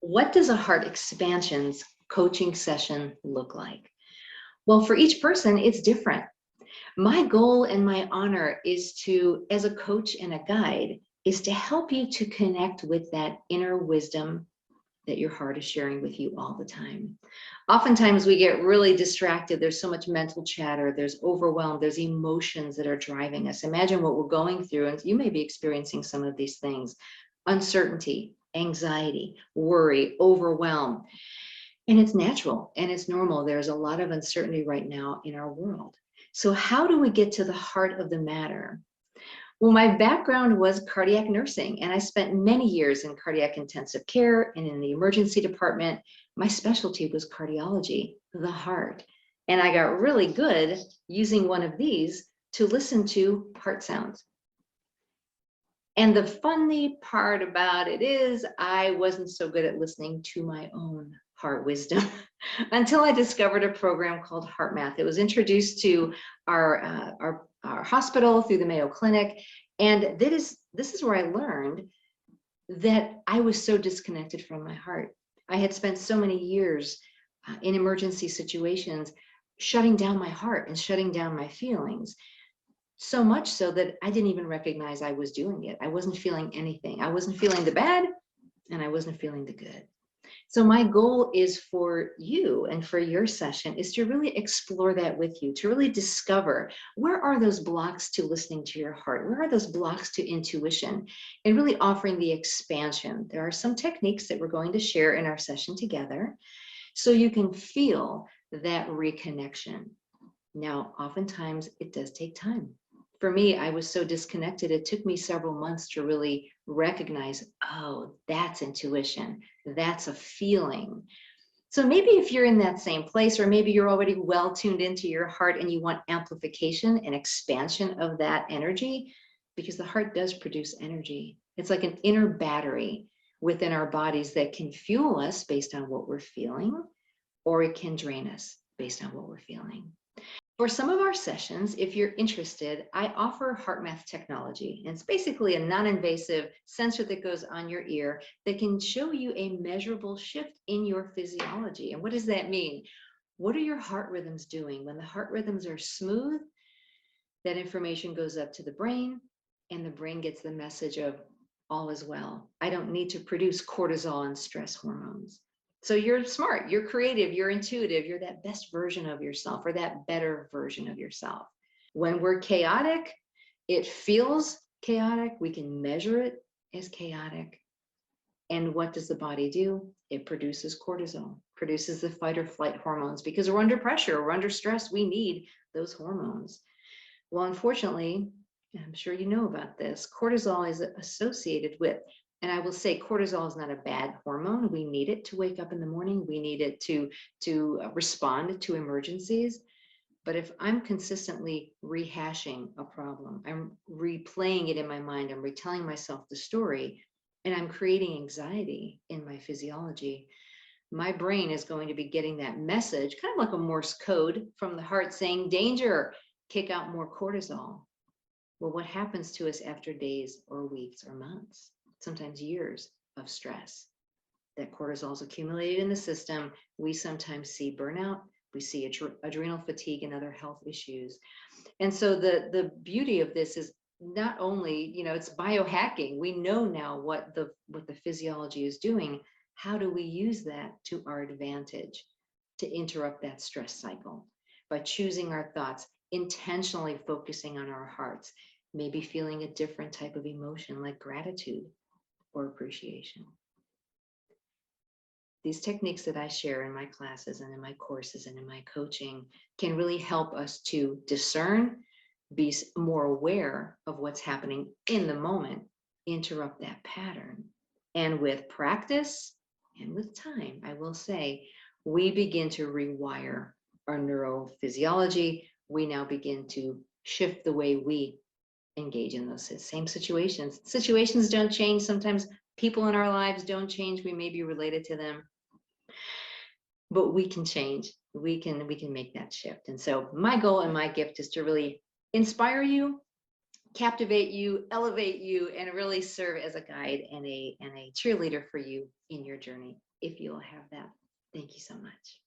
What does a heart expansions coaching session look like? Well, for each person, it's different. My goal and my honor is to, as a coach and a guide, is to help you to connect with that inner wisdom that your heart is sharing with you all the time. Oftentimes we get really distracted. There's so much mental chatter, there's overwhelm, there's emotions that are driving us. Imagine what we're going through, and you may be experiencing some of these things: uncertainty, anxiety, worry, overwhelm. And it's natural and it's normal. There's a lot of uncertainty right now in our world. So how do we get to the heart of the matter? Well, my background was cardiac nursing, and I spent many years in cardiac intensive care and in the emergency department. My specialty was cardiology, the heart. And I got really good using one of these to listen to heart sounds. And the funny part about it is I wasn't so good at listening to my own heart wisdom until I discovered a program called Heart Math. It was introduced to our hospital through the Mayo Clinic. And this is where I learned that I was so disconnected from my heart. I had spent so many years in emergency situations shutting down my heart and shutting down my feelings. So much so that I didn't even recognize I was doing it. I wasn't feeling anything. I wasn't feeling the bad, and I wasn't feeling the good. So my goal is for you and for your session is to really explore that with you, to really discover where are those blocks to listening to your heart? Where are those blocks to intuition? And really offering the expansion. There are some techniques that we're going to share in our session together so you can feel that reconnection. Now, oftentimes it does take time. For me, I was so disconnected, it took me several months to really recognize, oh, that's intuition, that's a feeling. So maybe if you're in that same place, or maybe you're already well tuned into your heart and you want amplification and expansion of that energy, because the heart does produce energy. It's like an inner battery within our bodies that can fuel us based on what we're feeling, or it can drain us based on what we're feeling. For some of our sessions, if you're interested, I offer heart math technology. And it's basically a non-invasive sensor that goes on your ear that can show you a measurable shift in your physiology. And what does that mean? What are your heart rhythms doing? When the heart rhythms are smooth, that information goes up to the brain, and the brain gets the message of all is well. I don't need to produce cortisol and stress hormones. So you're smart, you're creative, you're intuitive, you're that best version of yourself, or that better version of yourself. When we're chaotic, it feels chaotic. We can measure it as chaotic. And what does the body do? It produces cortisol, produces the fight or flight hormones, because we're under pressure, we're under stress, we need those hormones. Well, unfortunately, I'm sure you know about this, cortisol is associated with, and I will say cortisol is not a bad hormone. We need it to wake up in the morning. We need it to respond to emergencies. But if I'm consistently rehashing a problem, I'm replaying it in my mind, I'm retelling myself the story, and I'm creating anxiety in my physiology, my brain is going to be getting that message, kind of like a Morse code from the heart saying, danger, kick out more cortisol. Well, what happens to us after days or weeks or months? Sometimes years of stress. That cortisol is accumulated in the system. We sometimes see burnout, we see adrenal fatigue and other health issues. And so the beauty of this is not only, it's biohacking. We know now what the physiology is doing. How do we use that to our advantage to interrupt that stress cycle? By choosing our thoughts, intentionally focusing on our hearts, maybe feeling a different type of emotion like gratitude or appreciation. These techniques that I share in my classes and in my courses and in my coaching can really help us to discern, be more aware of what's happening in the moment, interrupt that pattern. And with practice and with time, I will say, we begin to rewire our neurophysiology. We now begin to shift the way we engage in those same situations. Situations don't change. Sometimes people in our lives don't change. We may be related to them, but we can change. We can make that shift. And so my goal and my gift is to really inspire you captivate you, elevate you, and really serve as a guide and a cheerleader for you in your journey, if you'll have that. Thank you so much.